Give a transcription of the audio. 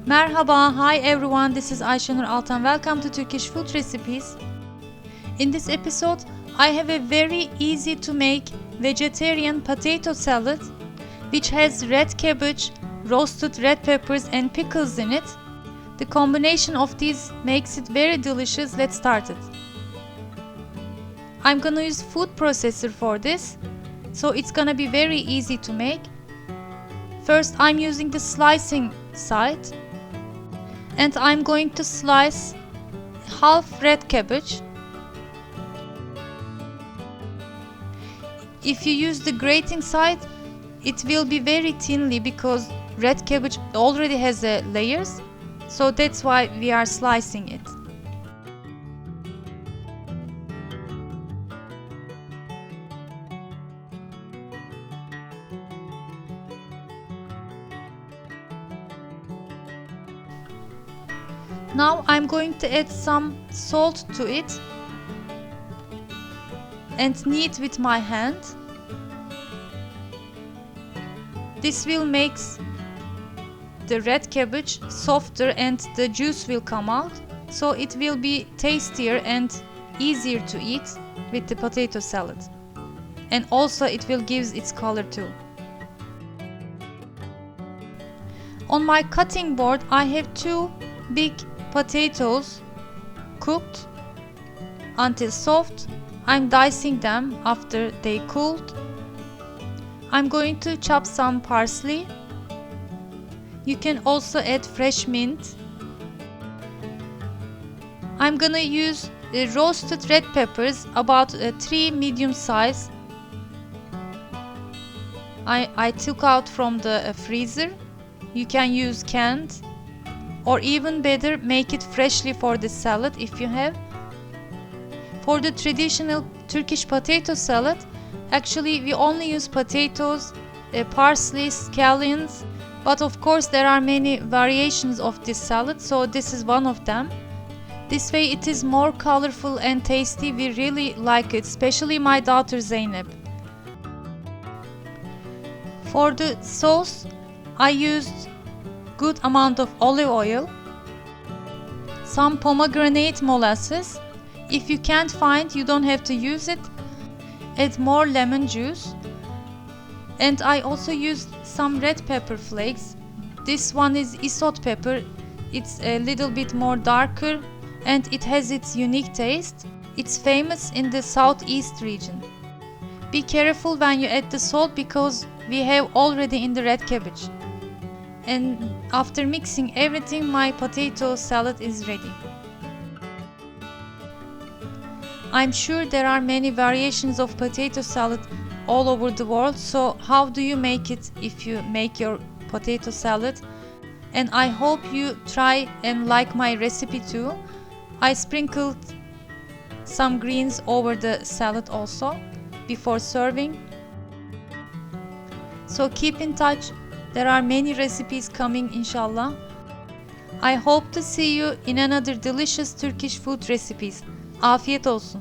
Merhaba, hi everyone, this is Ayşenur Altan. Welcome to Turkish food recipes. In this episode, I have a very easy to make vegetarian potato salad which has red cabbage, roasted red peppers and pickles in it. The combination of these makes it very delicious. Let's start it. I'm gonna use food processor for this, so it's gonna be very easy to make. First, I'm using the slicing side, and I'm going to slice half red cabbage. If you use the grating side, it will be very thinly because red cabbage already has layers, so that's why we are slicing it. Now I'm going to add some salt to it and knead with my hand. This will make the red cabbage softer and the juice will come out, so it will be tastier and easier to eat with the potato salad. And also it will give its color too. On my cutting board I have two big potatoes cooked until soft. I'm dicing them after they cooled. I'm going to chop some parsley. You can also add fresh mint. I'm gonna use roasted red peppers, about 3 medium size. I took out from the freezer. You can use canned, or even better, make it freshly for the salad if you have. For the traditional Turkish potato salad, actually we only use potatoes, parsley, scallions, but of course there are many variations of this salad, so this is one of them. This way it is more colorful and tasty. We really like it, especially my daughter Zeynep. For the sauce, I used good amount of olive oil, some pomegranate molasses. If you can't find, you don't have to use it. Add more lemon juice. And I also used some red pepper flakes. This one is Isot pepper. It's a little bit more darker and it has its unique taste. It's famous in the southeast region. Be careful when you add the salt because we have already in the red cabbage. And after mixing everything, my potato salad is ready. I'm sure there are many variations of potato salad all over the world, so how do you make it if you make your potato salad? And I hope you try and like my recipe too. I sprinkled some greens over the salad also before serving. So keep in touch. There are many recipes coming, inshallah. I hope to see you in another delicious Turkish food recipes. Afiyet olsun.